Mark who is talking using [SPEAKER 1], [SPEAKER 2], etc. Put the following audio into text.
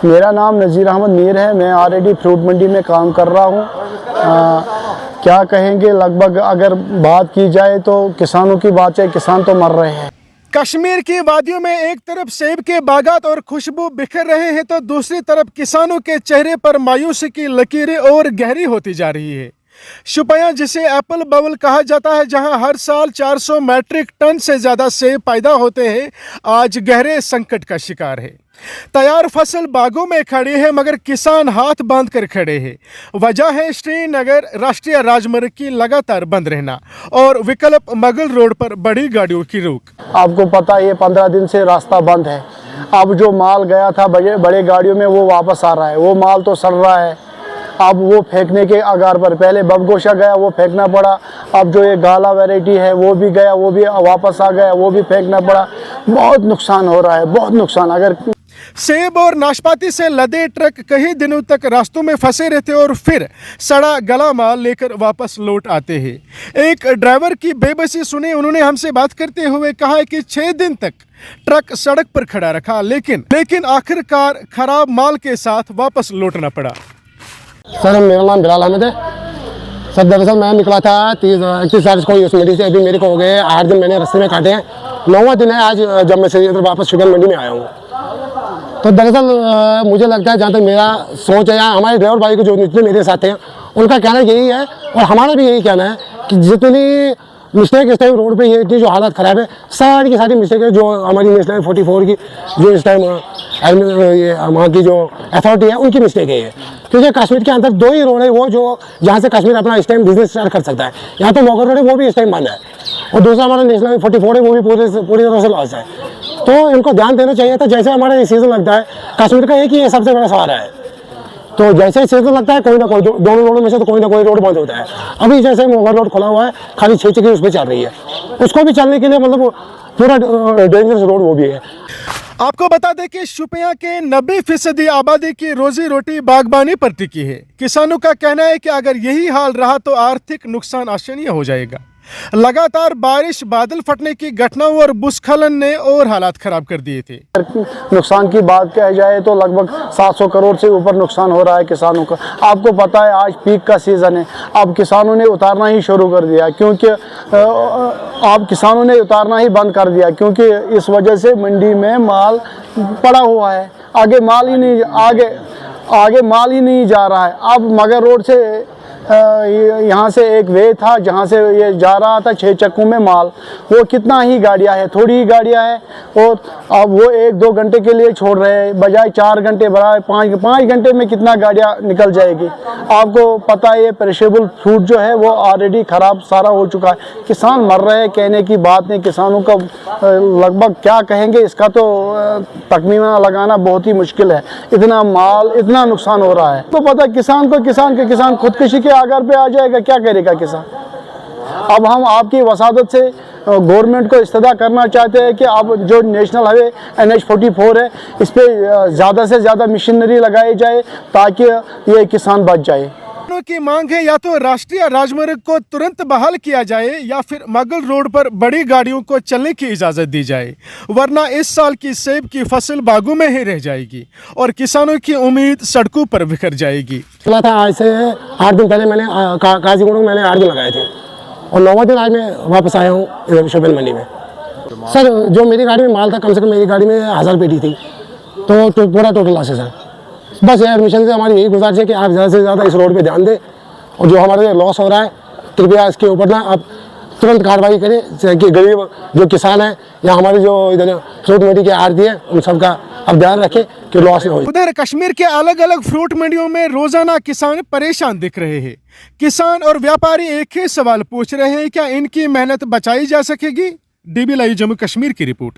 [SPEAKER 1] मेरा नाम नज़ीर अहमद मीर है। मैं ऑलरेडी फ्रूट मंडी में काम कर रहा हूँ। क्या कहेंगे, लगभग अगर बात की जाए तो किसानों की बात है, किसान तो मर रहे हैं।
[SPEAKER 2] कश्मीर की वादियों में एक तरफ सेब के बागात और खुशबू बिखर रहे हैं तो दूसरी तरफ किसानों के चेहरे पर मायूसी की लकीरें और गहरी होती जा रही है। शुपियां, जिसे एप्पल बबल कहा जाता है, जहां हर साल 400 मैट्रिक टन से ज़्यादा सेब पैदा होते हैं, आज गहरे संकट का शिकार है। तैयार फसल बागों में खड़ी है मगर किसान हाथ बांध कर खड़े हैं। वजह है श्रीनगर राष्ट्रीय राजमार्ग की लगातार बंद रहना और विकल्प मगल रोड पर बड़ी गाड़ियों की रोक।
[SPEAKER 1] आपको पता है, ये 15 दिन से रास्ता बंद है। अब जो माल गया था बड़े गाड़ियों में, वो वापस आ रहा है। वो माल तो सड़ रहा है, अब वो फेंकने के आगार पर। पहले बबगोशा गया, वो फेंकना पड़ा। अब जो ये गाला वैरायटी है वो भी गया, वो भी वापस आ गया, वो भी फेंकना पड़ा। बहुत नुकसान हो रहा है, बहुत नुकसान। अगर
[SPEAKER 2] सेब और नाशपाती से लदे ट्रक कई दिनों तक रास्तों में फंसे रहते और फिर सड़ा गला माल लेकर वापस लौट आते हैं। एक ड्राइवर की बेबसी सुने, उन्होंने हमसे बात करते हुए कहा कि 6 दिन तक ट्रक सड़क पर खड़ा रखा, लेकिन आखिरकार खराब माल के साथ वापस लौटना पड़ा।
[SPEAKER 3] सर, मेरा नाम बिलाल अहमद है। सर, दरअसल मैं निकला था 31 तारीख को इस मंडी से। अभी मेरे को हो गए 8 दिन मैंने रास्ते में काटे हैं। 9वां दिन है आज जब मैं से इधर वापस शुगर मंडी में आया हूँ। तो दरअसल मुझे लगता है, जहाँ तक मेरा सोच है, यहाँ हमारे ड्राइवर भाई को जो जितने मेरे साथ हैं उनका कहना यही है और हमारा भी यही कहना है कि जितनी मिस्टेक इस टाइम रोड पे ये इतनी जो हालत ख़राब है, सारी की सारी मिस्टेक है जो हमारी नेशनल 44 की जो इस टाइम ये वहाँ की जो अथॉरिटी है उनकी मिस्टेक है ये। क्योंकि कश्मीर के अंदर 2 ही रोड है वो जो जहाँ से कश्मीर अपना इस टाइम बिजनेस स्टार्ट कर सकता है। यहाँ तो मोगर रोड है, वो भी इस टाइम बंद है, और दूसरा हमारा नेशनल 44 है, वो भी पूरी तरह से लॉस है। तो इनको ध्यान देना चाहिए था। जैसे हमारा ये सीज़न लगता है, कश्मीर का एक ही ये सबसे बड़ा सहारा है, तो जैसे ही सीज़न लगता है कोई ना कोई दोनों रोडों में से तो कोई ना कोई रोड बंद होता है। अभी जैसे मोगर रोड खुला हुआ है, खाली 6 चक्की उस पर चल रही है, उसको भी चलने के लिए मतलब पूरा डेंजरस रोड वो भी है।
[SPEAKER 2] आपको बता दें कि शुपियां के 90% आबादी की रोजी रोटी बागबानी पर टिकी है। किसानों का कहना है कि अगर यही हाल रहा तो आर्थिक नुकसान आशनीय हो जाएगा। लगातार बारिश, बादल फटने की घटनाओं और भूस्खलन ने और हालात खराब कर दिए थे।
[SPEAKER 1] नुकसान की बात कही जाए तो लगभग 700 करोड़ से ऊपर नुकसान हो रहा है किसानों का। आपको पता है आज पीक का सीज़न है, अब किसानों ने उतारना ही शुरू कर दिया, क्योंकि अब किसानों ने उतारना ही बंद कर दिया, क्योंकि इस वजह से मंडी में माल पड़ा हुआ है। आगे माल ही नहीं जा रहा है। अब मगर रोड से यहाँ से एक वे था जहाँ से ये जा रहा था 6 चक्कों में माल, वो कितना ही गाड़ियाँ है, थोड़ी ही गाड़ियाँ है, और अब वो 1-2 घंटे के लिए छोड़ रहे हैं, बजाय 4 घंटे बढ़ाए 5 घंटे में कितना गाड़ियाँ निकल जाएगी। आपको पता है ये पेरिशेबल फ्रूट जो है वो ऑलरेडी ख़राब सारा हो चुका है। किसान मर रहे हैं, कहने की बात नहीं। किसानों का लगभग क्या कहेंगे, इसका तो तखमीना लगाना बहुत ही मुश्किल है। इतना माल, इतना नुकसान हो रहा है। तो पता है किसान खुदकुशी के आगार पे आ जाएगा, क्या करेगा किसान। अब हम आपकी वसादत से गवर्नमेंट को इस्तदा करना चाहते हैं कि अब जो नेशनल हाईवे NH 44 है, इस पर ज़्यादा से ज़्यादा मशीनरी लगाई जाए ताकि ये किसान बच जाए।
[SPEAKER 2] की मांग है या तो राष्ट्रीय राजमार्ग को तुरंत बहाल किया जाए या फिर मगल रोड पर बड़ी गाड़ियों को चलने की इजाजत दी जाए, वरना इस साल की सेब की फसल बागों में ही रह जाएगी और किसानों की उम्मीद सड़कों पर बिखर जाएगी।
[SPEAKER 3] था आज से 8 दिन पहले मैंने काजीगुंड में मैंने 8 दिन लगाए थे और 9वां दिन आज मैं वापस आया हूँ इधर शोपियां मंडी में। सर, जो मेरी गाड़ी में माल था, कम से कम मेरी गाड़ी में 1000 पेटी थी, तो पूरा टोटल लॉस है सर। बस ये एडमिशन से हमारी यही गुजारिश है कि आप ज़्यादा से ज़्यादा इस रोड पे ध्यान दें और जो हमारे लॉस हो रहा है कृपया इसके ऊपर ना आप तुरंत कार्रवाई करें कि गरीब जो किसान है या हमारी जो इधर फ्रूट मंडी के आड़ती है उन सबका अब ध्यान रखें कि लॉस हो।
[SPEAKER 2] उधर कश्मीर के अलग अलग फ्रूट मंडियों में रोजाना किसान परेशान दिख रहे हैं। किसान और व्यापारी एक ही सवाल पूछ रहे हैं, क्या इनकी मेहनत बचाई जा सकेगी? DB लाइव जम्मू कश्मीर की रिपोर्ट।